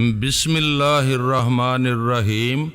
بسم اللہ الرحمن الرحیم۔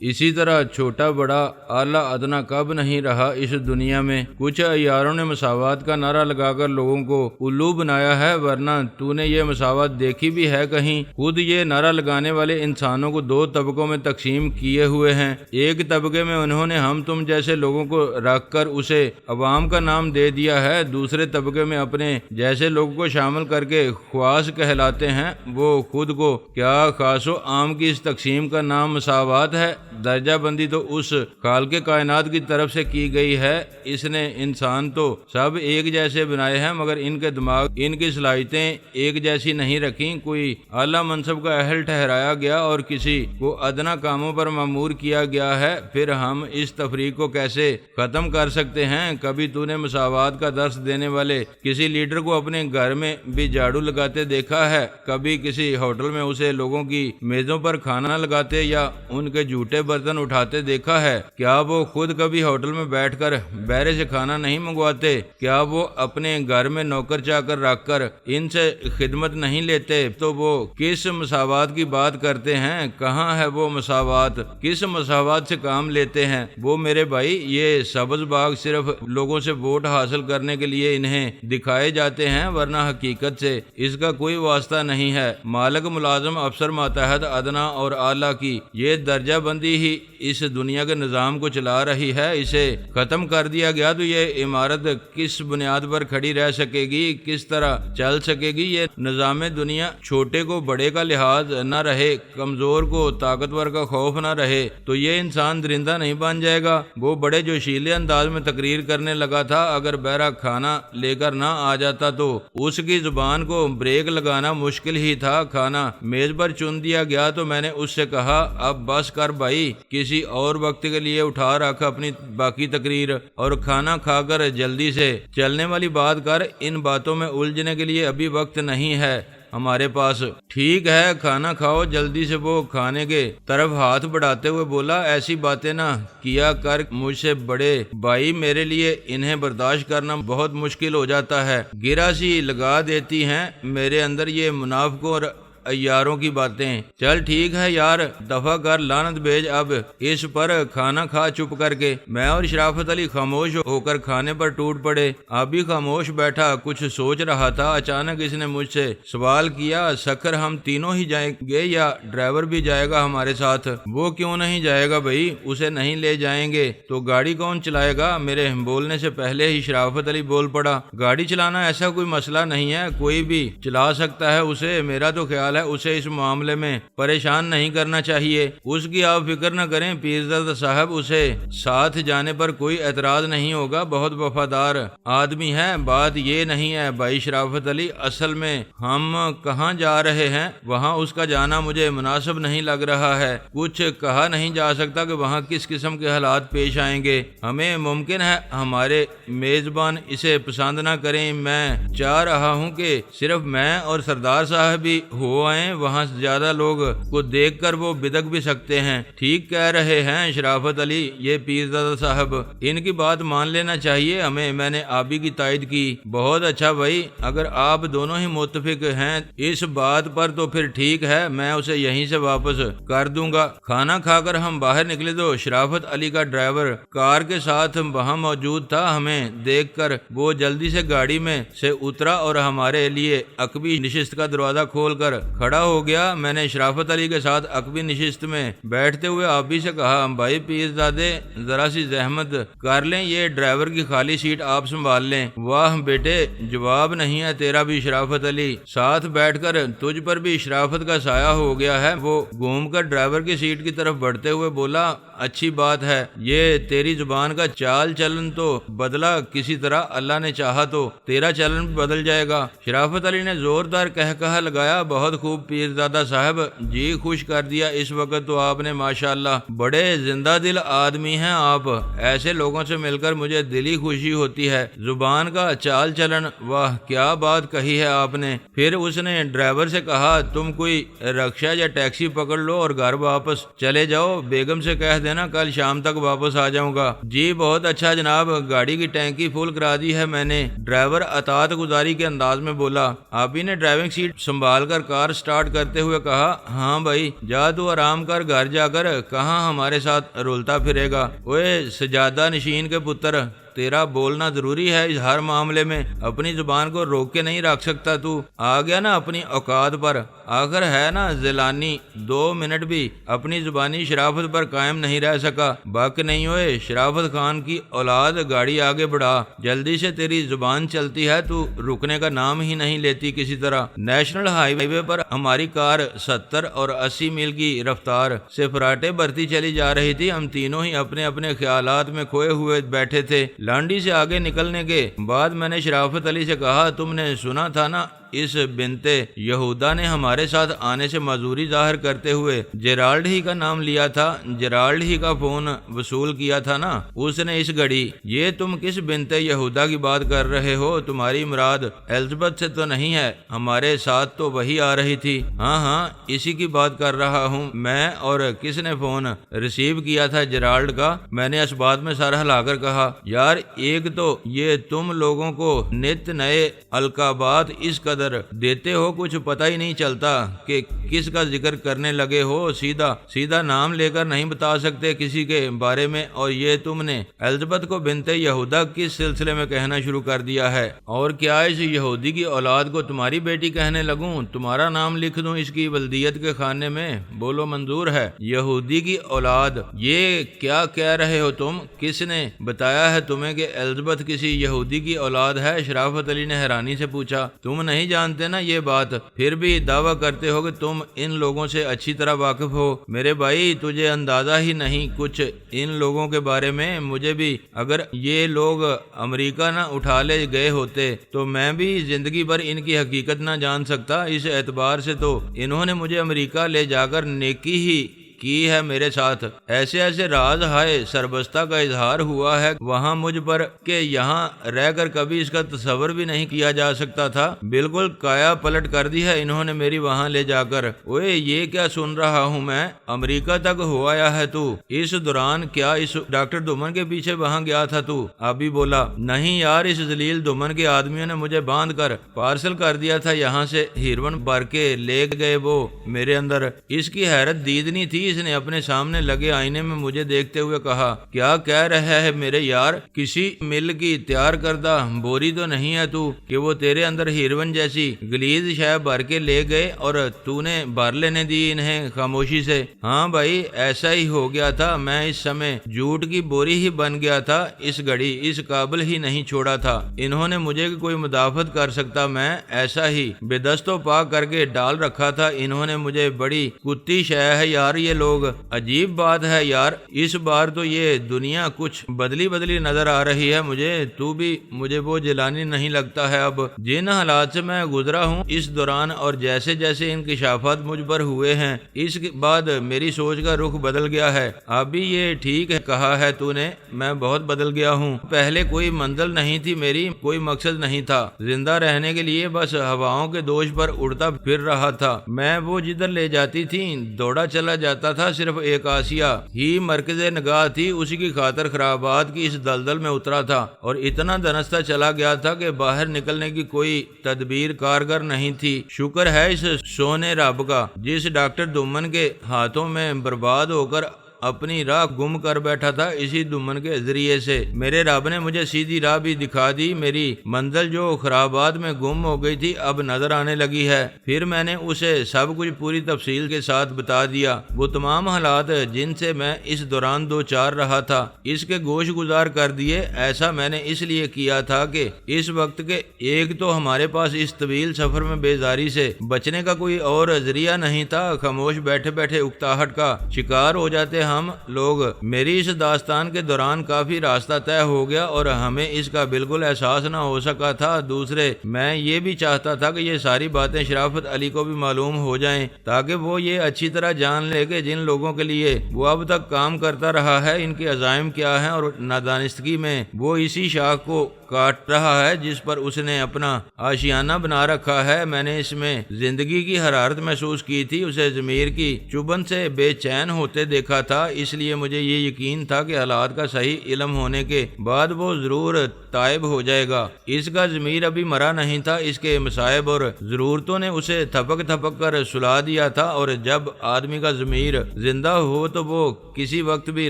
اسی طرح چھوٹا بڑا اعلیٰ ادنا کب نہیں رہا اس دنیا میں۔ کچھ عیاروں نے مساوات کا نعرہ لگا کر لوگوں کو الو بنایا ہے، ورنہ تو نے یہ مساوات دیکھی بھی ہے کہیں؟ خود یہ نعرہ لگانے والے انسانوں کو دو طبقوں میں تقسیم کیے ہوئے ہیں۔ ایک طبقے میں انہوں نے ہم تم جیسے لوگوں کو رکھ کر اسے عوام کا نام دے دیا ہے، دوسرے طبقے میں اپنے جیسے لوگوں کو شامل کر کے خواص کہلاتے ہیں۔ وہ خود کو کیا خاص و عام کی اس تقسیم کا نام مساوات ہے؟ درجہ بندی تو اس خالق کائنات کی طرف سے کی گئی ہے۔ اس نے انسان تو سب ایک جیسے بنائے ہیں، مگر ان کے دماغ، ان کی صلاحیتیں ایک جیسی نہیں رکھیں۔ کوئی اعلیٰ منصب کا اہل ٹھہرایا گیا اور کسی کو ادنا کاموں پر مامور کیا گیا ہے۔ پھر ہم اس تفریق کو کیسے ختم کر سکتے ہیں؟ کبھی تو نے مساوات کا درس دینے والے کسی لیڈر کو اپنے گھر میں بھی جھاڑو لگاتے دیکھا ہے؟ کبھی کسی ہوٹل میں اسے لوگوں کی میزوں پر کھانا لگاتے یا ان کے جھوٹے برتن اٹھاتے دیکھا ہے؟ کیا وہ خود کبھی ہوٹل میں بیٹھ کر بہرے سے کھانا نہیں منگواتے؟ کیا وہ اپنے گھر میں نوکر چاکر رکھ کر ان سے خدمت نہیں لیتے؟ تو وہ کس مساوات کی بات کرتے ہیں؟ کہاں ہے وہ مساوات؟ کس مساوات سے کام لیتے ہیں وہ میرے بھائی؟ یہ سبز باغ صرف لوگوں سے ووٹ حاصل کرنے کے لیے انہیں دکھائے جاتے ہیں، ورنہ حقیقت سے اس کا کوئی واسطہ نہیں ہے۔ مالک، ملازم، افسر، ماتحت، ادنا اور اعلیٰ کی یہ درجہ بندی ہی اس دنیا کے نظام کو چلا رہی ہے۔ اسے ختم کر دیا گیا تو یہ عمارت کس بنیاد پر کھڑی رہ سکے گی؟ کس طرح چل سکے گی؟ یہ نظام دنیا چھوٹے کو بڑے کا لحاظ نہ رہے، کمزور کو طاقتور کا خوف نہ رہے تو یہ انسان درندہ نہیں بن جائے گا۔ وہ بڑے جوشیلے انداز میں تقریر کرنے لگا تھا، اگر بہرا کھانا لے کر نہ آ جاتا تو اس کی زبان کو بریک لگانا مشکل ہی تھا۔ کھانا میز پر چن دیا گیا تو میں نے اس سے کہا، اب بس کر بھائی، کسی اور وقت کے لیے اٹھا رکھ اپنی باقی تقریر اور کھانا کھا کر جلدی سے چلنے والی بات کر۔ ان باتوں میں الجھنے کے لیے ابھی وقت نہیں ہے ہمارے پاس۔ ٹھیک ہے، کھانا کھاؤ جلدی سے۔ وہ کھانے کے طرف ہاتھ بڑھاتے ہوئے بولا، ایسی باتیں نہ کیا کر مجھ سے بڑے بھائی، میرے لیے انہیں برداشت کرنا بہت مشکل ہو جاتا ہے۔ گرا سی لگا دیتی ہیں میرے اندر یہ منافقوں اور عیاروں کی باتیں۔ چل ٹھیک ہے یار، دفع کر، لعنت بھیج اب اس پر، کھانا کھا چپ کر کے۔ میں اور شرافت علی خاموش ہو کر کھانے پر ٹوٹ پڑے۔ اب بھی خاموش بیٹھا کچھ سوچ رہا تھا، اچانک اس نے مجھ سے سوال کیا، سکر ہم تینوں ہی جائیں گے یا ڈرائیور بھی جائے گا ہمارے ساتھ؟ وہ کیوں نہیں جائے گا بھائی؟ اسے نہیں لے جائیں گے تو گاڑی کون چلائے گا؟ میرے بولنے سے پہلے ہی شرافت علی بول پڑا، گاڑی چلانا ایسا کوئی مسئلہ نہیں ہے، کوئی بھی چلا سکتا ہے اسے۔ میرا تو خیال اسے اس معاملے میں پریشان نہیں کرنا چاہیے۔ اس کی آپ فکر نہ کریں پیرزادہ صاحب، اسے ساتھ جانے پر کوئی اعتراض نہیں ہوگا، بہت وفادار آدمی ہے۔ بات یہ نہیں ہے بھائی شرافت علی، اصل میں ہم کہاں جا رہے ہیں وہاں اس کا جانا مجھے مناسب نہیں لگ رہا ہے۔ کچھ کہا نہیں جا سکتا کہ وہاں کس قسم کے حالات پیش آئیں گے۔ ہمیں ممکن ہے ہمارے میزبان اسے پسند نہ کریں۔ میں چاہ رہا ہوں کہ صرف میں اور سردار صاحب بھی ہو آئیں، وہاں زیادہ لوگ کو دیکھ کر وہ بدک بھی سکتے ہیں۔ ٹھیک کہہ رہے ہیں شرافت علی، یہ پیرزادہ صاحب، ان کی بات مان لینا چاہیے ہمیں۔ میں نے آبی کی تائید کی۔ بہت اچھا بھائی، اگر آپ دونوں ہی متفق ہیں اس بات پر تو پھر ٹھیک ہے، میں اسے یہیں سے واپس کر دوں گا۔ کھانا کھا کر ہم باہر نکلے تو شرافت علی کا ڈرائیور کار کے ساتھ وہاں موجود تھا۔ ہمیں دیکھ کر وہ جلدی سے گاڑی میں سے اترا اور ہمارے لیے عقبی نشست کا دروازہ کھول کر کھڑا ہو گیا۔ میں نے شرافت علی کے ساتھ عقبی نشست میں بیٹھتے ہوئے آبی سے کہا، بھائی پیرزادے ذرا سی زحمت کر لیں، یہ ڈرائیور کی خالی سیٹ آپ سنبھال لیں۔ واہ بیٹے، جواب نہیں ہے تیرا بھی شرافت علی، ساتھ بیٹھ کر تجھ پر بھی شرافت کا سایہ ہو گیا ہے۔ وہ گھوم کر ڈرائیور کی سیٹ کی طرف بڑھتے ہوئے بولا، اچھی بات ہے، یہ تیری زبان کا چال چلن تو بدلا کسی طرح، اللہ نے چاہا تو تیرا چلن بدل جائے گا۔ شرافت علی نے زوردار کہا لگایا، بہت خوب پیرزادہ صاحب، جی خوش کر دیا اس وقت تو آپ نے، ماشاءاللہ، بڑے زندہ دل آدمی ہیں آپ، ایسے لوگوں سے مل کر مجھے دلی خوشی ہوتی ہے۔ زبان کا چال چلن، واہ کیا بات کہی ہے آپ نے۔ پھر اس نے ڈرائیور سے کہا، تم کوئی رکشہ یا ٹیکسی پکڑ لو اور گھر واپس چلے جاؤ، بیگم سے کہہ دینا کل شام تک واپس آ جاؤں گا۔ جی بہت اچھا جناب، گاڑی کی ٹینکی فل کرا دی ہے میں نے، ڈرائیور اطاعت گزاری کے انداز میں بولا۔ آبی نے ڈرائیونگ سیٹ سنبھال کر کار کار سٹارٹ کرتے ہوئے کہا، ہاں بھائی جا تو آرام کر، گھر جا کر کہاں ہمارے ساتھ رولتا پھرے گا۔ اوے سجادہ نشین کے پتر، تیرا بولنا ضروری ہے اس ہر معاملے میں، اپنی زبان کو روک کے نہیں رکھ سکتا تو؟ آ گیا نا اپنی اوقات پر، آخر ہے نا زیلانی 2 منٹ بھی اپنی زبانی شرافت پر قائم نہیں رہ سکا۔ بک نہیں ہوئے شرافت خان کی اولاد، گاڑی آگے بڑھا، جلدی سے تیری زبان چلتی ہے، تو رکنے کا نام ہی نہیں لیتی کسی طرح۔ نیشنل ہائی وے پر ہماری کار 70 اور 80 میل کی رفتار سے فراٹے بھرتی چلی جا رہی تھی۔ ہم تینوں ہی اپنے اپنے خیالات میں کھوئے ہوئے بیٹھے تھے۔ لانڈی سے آگے نکلنے کے بعد میں نے شرافت علی سے کہا، تم نے سنا تھا نا اس بنت یہودا نے ہمارے ساتھ آنے سے معذوری ظاہر کرتے ہوئے جیرالڈ ہی کا نام لیا تھا، جیرالڈ ہی کا فون وصول کیا تھا نا اس نے اس گھڑی۔ یہ تم کس بنت یہودا کی بات کر رہے ہو؟ تمہاری مراد الزبتھ سے تو نہیں ہے؟ ہمارے ساتھ تو وہی آ رہی تھی۔ ہاں اسی کی بات کر رہا ہوں میں۔ اور کس نے فون ریسیو کیا تھا جیرالڈ کا؟ میں نے اس بات میں سر ہلا کر کہا، یار ایک تو یہ تم لوگوں کو نت نئے القابات اس قدر دیتے ہو، کچھ پتہ ہی نہیں چلتا کہ کس کا ذکر کرنے لگے ہو، سیدھا نام لے کر نہیں بتا سکتے کسی کے بارے میں۔ اور یہ تم نے الزبتھ کو بنت یہودا کس سلسلے میں کہنا شروع کر دیا ہے؟ اور کیا اس یہودی کی اولاد کو تمہاری بیٹی کہنے لگوں؟ تمہارا نام لکھ دوں اس کی ولدیت کے خانے میں؟ بولو منظور ہے؟ یہودی کی اولاد، یہ کیا کہہ رہے ہو تم؟ کس نے بتایا ہے تمہیں کہ الزبتھ کسی یہودی کی اولاد ہے؟ شرافت علی نے حیرانی سے پوچھا۔ تم نہیں جانتے نا یہ بات، پھر بھی دعویٰ کرتے ہو کہ تم ان لوگوں سے اچھی طرح واقف ہو؟ میرے بھائی تجھے اندازہ ہی نہیں کچھ ان لوگوں کے بارے میں۔ مجھے بھی اگر یہ لوگ امریکہ نہ اٹھا لے گئے ہوتے تو میں بھی زندگی بھر ان کی حقیقت نہ جان سکتا۔ اس اعتبار سے تو انہوں نے مجھے امریکہ لے جا کر نیکی ہی کی ہے میرے ساتھ۔ ایسے راز ہائے سربستہ کا اظہار ہوا ہے وہاں مجھ پر کہ یہاں رہ کر کبھی اس کا تصور بھی نہیں کیا جا سکتا تھا۔ بالکل کایا پلٹ کر دی ہے انہوں نے میری وہاں لے جا کر۔ اوے یہ کیا سن رہا ہوں میں؟ امریکہ تک ہو آیا ہے تو؟ اس دوران کیا اس ڈاکٹر دمن کے پیچھے وہاں گیا تھا تو؟ ابھی بولا، نہیں یار، اس ذلیل دمن کے آدمیوں نے مجھے باندھ کر پارسل کر دیا تھا یہاں سے، ہیروین بھر کے لے گئے وہ میرے اندر۔ اس کی حیرت دیدنی تھی۔ اس نے اپنے سامنے لگے آئینے میں مجھے دیکھتے ہوئے کہا، کیا کہہ رہا ہے میرے یار؟ کسی مل کی تیار کردہ بوری تو نہیں ہے تو کہ وہ تیرے اندر ہیروین جیسی گلیز شے بھر کے لے گئے اور تو نے بھر لینے دی انہیں خاموشی سے؟ ہاں بھائی ایسا ہی ہو گیا تھا۔ میں اس سمے جھوٹ کی بوری ہی بن گیا تھا، اس گھڑی اس قابل ہی نہیں چھوڑا تھا انہوں نے مجھے کوئی مدافعت کر سکتا، میں ایسا ہی بے دست و پاک کر کے ڈال رکھا تھا انہوں نے مجھے۔ بڑی کتی شے ہے یار یہ لوگ، عجیب بات ہے یار۔ اس بار تو یہ دنیا کچھ بدلی نظر آ رہی ہے مجھے۔ تو بھی مجھے وہ جیلانی نہیں لگتا ہے اب۔ جن حالات سے میں گزرا ہوں اس دوران اور جیسے جیسے انکشافات مجھ پر ہوئے ہیں، اس کے بعد میری سوچ کا رخ بدل گیا ہے۔ ابھی یہ ٹھیک ہے کہا ہے تو نے، میں بہت بدل گیا ہوں۔ پہلے کوئی منزل نہیں تھی میری، کوئی مقصد نہیں تھا زندہ رہنے کے لیے، بس ہواؤں کے دوش پر اڑتا پھر رہا تھا میں۔ وہ جدھر لے جاتی تھی دوڑا چلا جاتا تھا، صرف ایک آسیہ ہی مرکز نگاہ تھی، اسی کی خاطر خرابات کی اس دلدل میں اترا تھا اور اتنا دنستا چلا گیا تھا کہ باہر نکلنے کی کوئی تدبیر کارگر نہیں تھی۔ شکر ہے اس سونے رب کا جس ڈاکٹر دمن کے ہاتھوں میں برباد ہو کر اپنی راہ گم کر بیٹھا تھا، اسی دمن کے ذریعے سے میرے رب نے مجھے سیدھی راہ بھی دکھا دی۔ میری منزل جو خرابات میں گم ہو گئی تھی اب نظر آنے لگی ہے۔ پھر میں نے اسے سب کچھ پوری تفصیل کے ساتھ بتا دیا، وہ تمام حالات جن سے میں اس دوران دو چار رہا تھا اس کے گوش گزار کر دیے۔ ایسا میں نے اس لیے کیا تھا کہ اس وقت کے ایک تو ہمارے پاس اس طویل سفر میں بیزاری سے بچنے کا کوئی اور ذریعہ نہیں تھا، خاموش بیٹھے بیٹھے اکتاہٹ کا شکار ہو جاتے ہم لوگ۔ میری اس داستان کے دوران کافی راستہ طے ہو گیا اور ہمیں اس کا بالکل احساس نہ ہو سکا تھا۔ دوسرے میں یہ بھی چاہتا تھا کہ یہ ساری باتیں شرافت علی کو بھی معلوم ہو جائیں تاکہ وہ یہ اچھی طرح جان لے کہ جن لوگوں کے لیے وہ اب تک کام کرتا رہا ہے ان کے عزائم کیا ہیں اور نادانستگی میں وہ اسی شاخ کو کاٹ رہا ہے جس پر اس نے اپنا آشیانہ بنا رکھا ہے۔ میں نے اس میں زندگی کی حرارت محسوس کی تھی، اسے ضمیر کی چبھن سے بے چین ہوتے دیکھا تھا۔ تھا، اس لیے مجھے یہ یقین تھا کہ حالات کا صحیح علم ہونے کے بعد وہ ضرور تائب ہو جائے گا۔ اس کا ضمیر ابھی مرا نہیں تھا، اس کے مصائب اور ضرورتوں نے اسے تھپک تھپک کر سلا دیا تھا، اور جب آدمی کا ضمیر زندہ ہو تو وہ کسی وقت بھی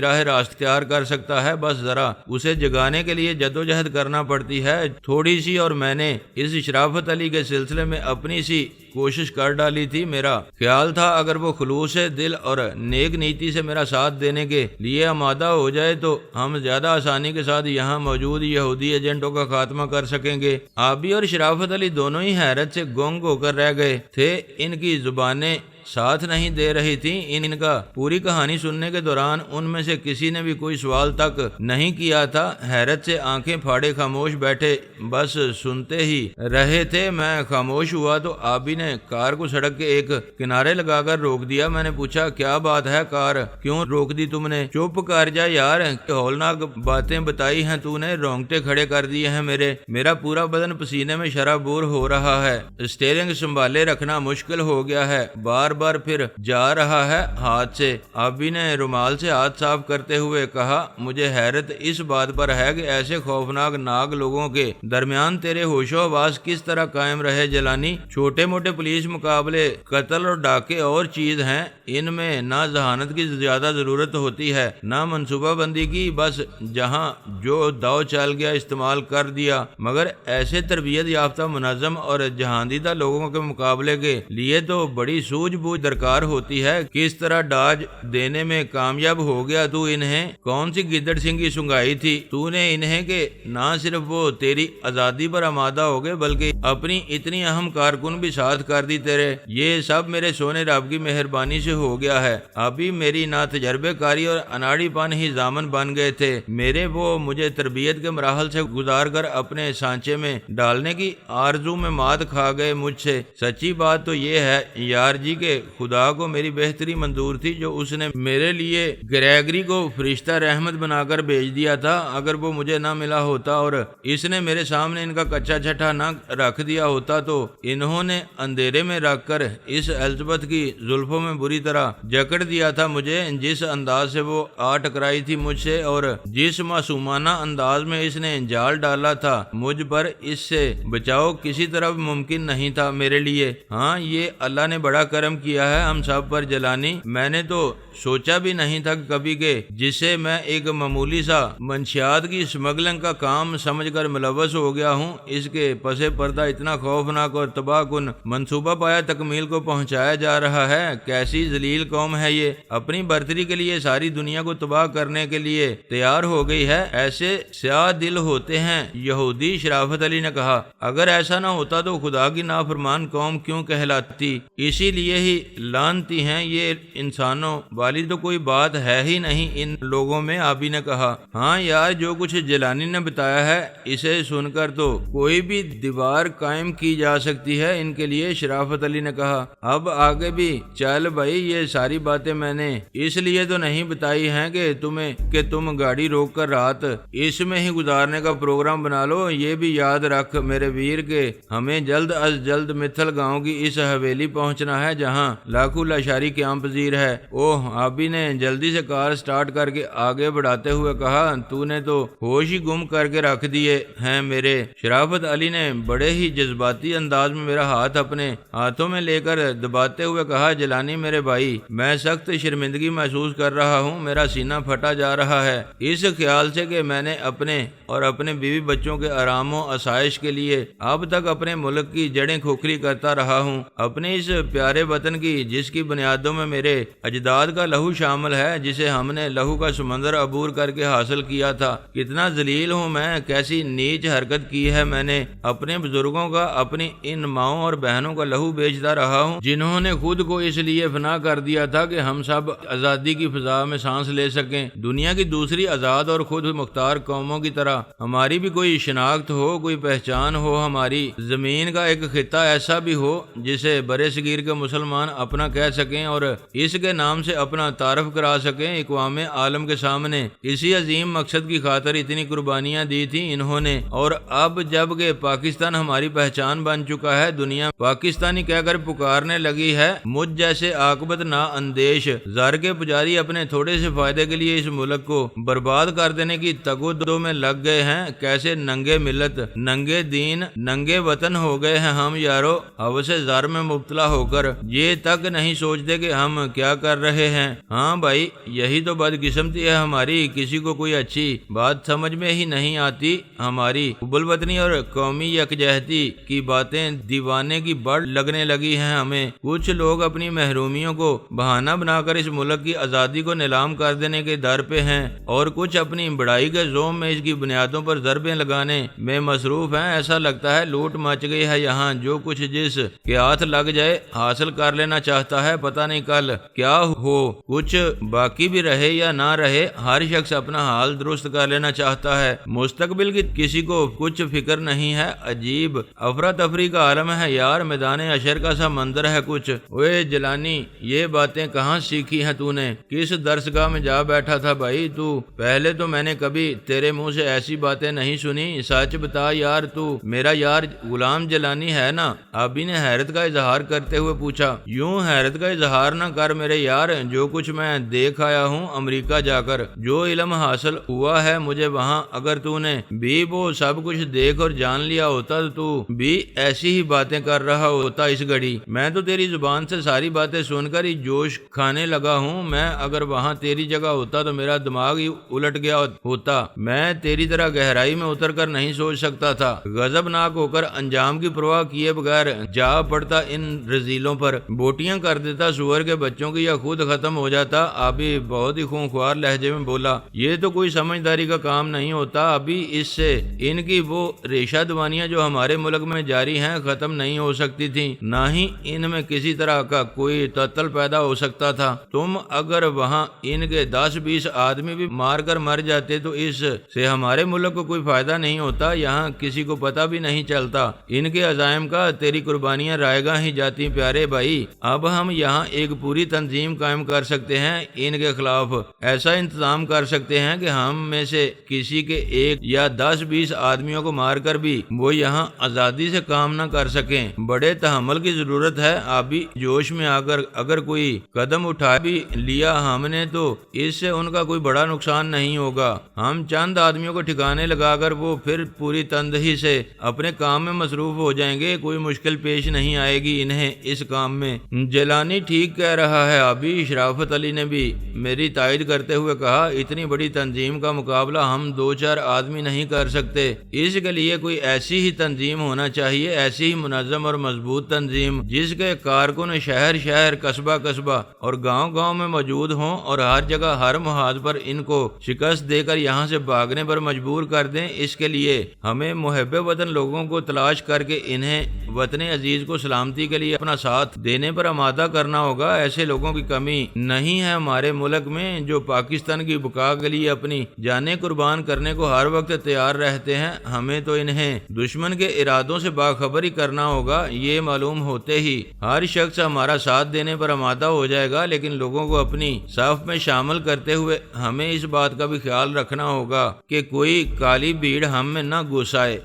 راہ راست اختیار کر سکتا ہے، بس ذرا اسے جگانے کے لیے جدوجہد کرنا پڑتی ہے تھوڑی سی، اور میں نے اس شرافت علی کے سلسلے میں اپنی سی کوشش کر ڈالی تھی۔ میرا خیال تھا اگر وہ خلوص دل اور نیک نیتی سے میرا ساتھ دینے کے لیے آمادہ ہو جائے تو ہم زیادہ آسانی کے ساتھ یہاں موجود یہودی ایجنٹوں کا خاتمہ کر سکیں گے۔ آبی اور شرافت علی دونوں ہی حیرت سے گنگ ہو کر رہ گئے تھے، ان کی زبانیں ساتھ نہیں دے رہی تھیں۔ ان کا پوری کہانی سننے کے دوران ان میں سے کسی نے بھی کوئی سوال تک نہیں کیا تھا، حیرت سے آنکھیں پھاڑے خاموش بیٹھے بس سنتے ہی رہے تھے۔ میں خاموش ہوا تو آبی نے کار کو سڑک کے ایک کنارے لگا کر روک دیا۔ میں نے پوچھا کیا بات ہے کار کیوں روک دی تم نے؟ چپ کر جا یار، ہولناک باتیں بتائی ہیں تو نے، رونگٹے کھڑے کر دیے ہیں میرا پورا بدن پسینے میں شرابور ہو رہا ہے، اسٹیئرنگ سنبھالے رکھنا مشکل ہو گیا ہے، بار بار پھر جا رہا ہے ہاتھ سے۔ آبی نے رومال سے ہاتھ صاف کرتے ہوئے کہا مجھے حیرت اس بات پر ہے کہ ایسے خوفناک ناگ لوگوں کے درمیان تیرے ہوش و حواس کس طرح قائم رہے جیلانی۔ چھوٹے موٹے پولیس مقابلے قتل اور ڈاکے اور چیز ہیں، ان میں نہ ذہانت کی زیادہ ضرورت ہوتی ہے نہ منصوبہ بندی کی، بس جہاں جو داؤ چل گیا استعمال کر دیا، مگر ایسے تربیت یافتہ منظم اور جہاندیدہ لوگوں کے مقابلے کے لیے تو بڑی سوجھ بوجھ درکار ہوتی ہے۔ کس طرح ڈاج دینے میں کامیاب ہو گیا تو انہیں؟ کون سی گدڑ سنگھی سنگائی تھی تو نے انہیں کہ نہ صرف وہ تیری آزادی پر آمادہ ہو گئے بلکہ اپنی اتنی اہم کارکن بھی ساتھ کر دی تیرے؟ یہ سب میرے سونے رب کی مہربانی سے ہو گیا ہے۔ ابھی میری نا تجربے کاری اور اناڑی پن ہی ضامن بن گئے تھے میرے، وہ مجھے تربیت کے مراحل سے گزار کر اپنے سانچے میں ڈالنے کی آرزو میں مات کھا گئے مجھ سے۔ سچی بات تو یہ ہے یار جی کہ خدا کو میری بہتری منظور تھی جو اس نے میرے لیے گریگری کو فرشتہ رحمت بنا کر بھیج دیا تھا۔ اگر وہ مجھے نہ ملا ہوتا اور اس نے میرے سامنے ان کا کچا چھٹا نہ رکھ دیا ہوتا تو انہوں نے اندھیرے میں رکھ کر اس الزبتھ کی زلفوں میں بری طرح جکڑ دیا تھا مجھے۔ جس انداز سے وہ آ ٹکرائی تھی مجھ سے اور جس معصومانہ انداز میں اس نے جال ڈالا تھا مجھ پر، اس سے بچاؤ کسی طرح ممکن نہیں تھا میرے لیے۔ ہاں یہ اللہ نے بڑا کرم کیا ہے ہم سب پر جیلانی۔ میں نے تو سوچا بھی نہیں تھا کبھی کہ جسے میں ایک معمولی سا منشیات کی اسمگلنگ کا کام سمجھ کر ملوث ہو گیا ہوں، اس کے پس پردہ اتنا خوفناک اور تباہ کن منصوبہ پایا تکمیل کو پہنچایا جا رہا ہے۔ کیسی ذلیل قوم ہے یہ، اپنی برتری کے لیے ساری دنیا کو تباہ کرنے کے لیے تیار ہو گئی ہے۔ ایسے سیاہ دل ہوتے ہیں یہودی، شرافت علی نے کہا۔ اگر ایسا نہ ہوتا تو خدا کی نافرمان قوم کیوں کہلاتی؟ اسی لیے ہی لعنتی ہیں یہ انسانوں والی تو کوئی بات ہے ہی نہیں ان لوگوں میں، آبی نے کہا۔ ہاں یار جو کچھ جیلانی نے بتایا ہے اسے سن کر تو کوئی بھی دیوار قائم کی جا سکتی ہے ان کے لیے، شرافت علی نے کہا۔ اب آگے بھی چل بھائی، یہ ساری باتیں میں نے اس لیے تو نہیں بتائی ہیں کہ تم گاڑی روک کر رات اس میں ہی گزارنے کا پروگرام بنا لو۔ یہ بھی یاد رکھ میرے ویر کہ ہمیں جلد از جلد متھل گاؤں کی اس حویلی پہنچنا ہے جہاں لاکھو لاشاری قیام پذیر ہے۔ اوہ، آبی نے جلدی سے کار سٹارٹ کر کے آگے بڑھاتے ہوئے کہا، تو نے تو ہوش ہی گم کر کے رکھ دیے ہیں میرے۔ شرافت علی نے بڑے ہی جذباتی انداز میں میرا ہاتھ اپنے ہاتھوں میں لے کر دباتے ہوئے کہا، جیلانی میرے بھائی، میں سخت شرمندگی محسوس کر رہا ہوں، میرا سینہ پھٹا جا رہا ہے اس خیال سے کہ میں نے اپنے اور اپنے بیوی بچوں کے آرام و آسائش کے لیے اب تک اپنے ملک کی جڑیں کھوکھری کرتا رہا ہوں، اپنے اس پیارے وطن کی جس کی بنیادوں میں میرے اجداد کا لہو شامل ہے، جسے ہم نے لہو کا سمندر عبور کر کے حاصل کیا تھا۔ کتنا ذلیل ہوں میں، کیسی نیچ حرکت کی ہے میں نے، اپنے بزرگوں کا، اپنی ان ماؤں اور بہنوں کا لہو بیچتا رہا ہوں جنہوں نے خود کو اس لیے فنا کر دیا تھا کہ ہم سب آزادی کی فضا میں سانس لے سکیں۔ دنیا کی دوسری آزاد اور خود مختار قوموں کی طرح ہماری بھی کوئی شناخت ہو، کوئی پہچان ہو، ہماری زمین کا ایک خطہ ایسا بھی ہو جسے برصغیر کے مسلمان ایمان اپنا کہہ سکیں اور اس کے نام سے اپنا تعارف کرا سکیں اقوام عالم کے سامنے۔ اسی عظیم مقصد کی خاطر اتنی قربانیاں دی تھیں انہوں نے، اور اب جب کہ پاکستان ہماری پہچان بن چکا ہے، دنیا پاکستانی کہہ کر پکارنے لگی ہے، مجھ جیسے عاقبت نا اندیش زر کے پجاری اپنے تھوڑے سے فائدے کے لیے اس ملک کو برباد کر دینے کی تگو دو میں لگ گئے ہیں۔ کیسے ننگے ملت، ننگے دین، ننگے وطن ہو گئے ہیں ہم یارو، ہوس زر میں مبتلا ہو کر یہ تک نہیں سوچتے کہ ہم کیا کر رہے ہیں۔ ہاں بھائی، یہی تو بدقسمتی ہے ہماری، کسی کو کوئی اچھی بات سمجھ میں ہی نہیں آتی۔ ہماری حب الوطنی اور قومی یکجہتی کی باتیں دیوانے کی بڑھ لگنے لگی ہیں ہمیں۔ کچھ لوگ اپنی محرومیوں کو بہانہ بنا کر اس ملک کی آزادی کو نیلام کر دینے کے در پہ ہیں، اور کچھ اپنی بڑائی کے زوم میں اس کی بنیادوں پر ضربیں لگانے میں مصروف ہیں۔ ایسا لگتا ہے لوٹ مچ گئی ہے یہاں، جو کچھ جس کے ہاتھ لگ جائے حاصل کر لینا چاہتا ہے، پتہ نہیں کل کیا ہو، کچھ باقی بھی رہے یا نہ رہے، ہر شخص اپنا حال درست کر لینا چاہتا ہے، مستقبل کی کسی کو کچھ فکر نہیں ہے۔ عجیب افراتفری کا عالم ہے یار، میدان حشر کا سا منظر ہے کچھ۔ اوے جلانی، یہ باتیں کہاں سیکھی ہیں تو نے؟ کس درسگاہ میں جا بیٹھا تھا بھائی تو؟ پہلے تو میں نے کبھی تیرے منہ سے ایسی باتیں نہیں سنی، سچ بتا یار، تو میرا یار غلام جلانی ہے نا؟ آبی نے حیرت کا اظہار کرتے ہوئے پوچھا۔ یوں حیرت کا اظہار نہ کر میرے یار، جو کچھ میں دیکھ آیا ہوں امریکہ جا کر، جو علم حاصل ہوا ہے مجھے وہاں، اگر تو نے بھی وہ سب کچھ دیکھ اور جان لیا ہوتا تو بھی ایسی ہی باتیں کر رہا ہوتا اس گھڑی۔ میں تو تیری زبان سے ساری باتیں سن کر ہی جوش کھانے لگا ہوں، میں اگر وہاں تیری جگہ ہوتا تو میرا دماغ ہی الٹ گیا ہوتا، میں تیری طرح گہرائی میں اتر کر نہیں سوچ سکتا تھا۔ غضبناک ہو کر انجام کی پرواہ کیے بغیر جا پڑتا ان رذیلوں پر، بوٹیاں کر دیتا سور کے بچوں کی یا خود ختم ہو جاتا۔ ابھی بہت ہی خونخوار لہجے میں بولا، یہ تو کوئی سمجھداری کا کام نہیں ہوتا، ابھی اس سے ان کی وہ ریشہ دوانیاں جو ہمارے ملک میں جاری ہیں ختم نہیں ہو سکتی تھیں، نہ ہی ان میں کسی طرح کا کوئی تعطل پیدا ہو سکتا تھا۔ تم اگر وہاں ان کے 10-20 آدمی بھی مار کر مر جاتے تو اس سے ہمارے ملک کو کوئی فائدہ نہیں ہوتا، یہاں کسی کو پتہ بھی نہیں چلتا ان کے عزائم کا، تیری قربانیاں رائے گاں ہی جاتی پیارے بھائی۔ اب ہم یہاں ایک پوری تنظیم قائم کر سکتے ہیں ان کے خلاف، ایسا انتظام کر سکتے ہیں کہ ہم میں سے کسی کے 1 یا 10-20 آدمیوں کو مار کر بھی وہ یہاں آزادی سے کام نہ کر سکیں۔ بڑے تحمل کی ضرورت ہے، ابھی جوش میں آ کر اگر کوئی قدم اٹھا بھی لیا ہم نے تو اس سے ان کا کوئی بڑا نقصان نہیں ہوگا، ہم چند آدمیوں کو ٹھکانے لگا کر وہ پھر پوری تندہی سے اپنے کام میں مصروف ہو جائیں گے، کوئی مشکل پیش نہیں آئے گی انہیں اس کام میں۔ جیلانی ٹھیک کہہ رہا ہے ابھی، شرافت علی نے بھی میری تائید کرتے ہوئے کہا، اتنی بڑی تنظیم کا مقابلہ ہم 2-4 آدمی نہیں کر سکتے، اس کے لیے کوئی ایسی ہی تنظیم ہونا چاہیے، ایسی ہی منظم اور مضبوط تنظیم جس کے کارکن شہر شہر، قصبہ قصبہ اور گاؤں گاؤں میں موجود ہوں، اور ہر جگہ ہر محاذ پر ان کو شکست دے کر یہاں سے بھاگنے پر مجبور کر دیں۔ اس کے لیے ہمیں محب وطن لوگوں کو تلاش کر کے انہیں وطن عزیز کو سلامتی کے لیے اپنا ساتھ دینے پر آمادہ کرنا ہوگا۔ ایسے لوگوں کی کمی نہیں ہے ہمارے ملک میں جو پاکستان کی بقا کے لیے اپنی جانیں قربان کرنے کو ہر وقت تیار رہتے ہیں، ہمیں تو انہیں دشمن کے ارادوں سے باخبر ہی کرنا ہوگا۔ یہ معلوم ہوتے ہی ہر شخص ہمارا ساتھ دینے پر آمادہ ہو جائے گا، لیکن لوگوں کو اپنی صف میں شامل کرتے ہوئے ہمیں اس بات کا بھی خیال رکھنا ہوگا کہ کوئی کالی بھیڑ ہم میں نہ گھس آئے۔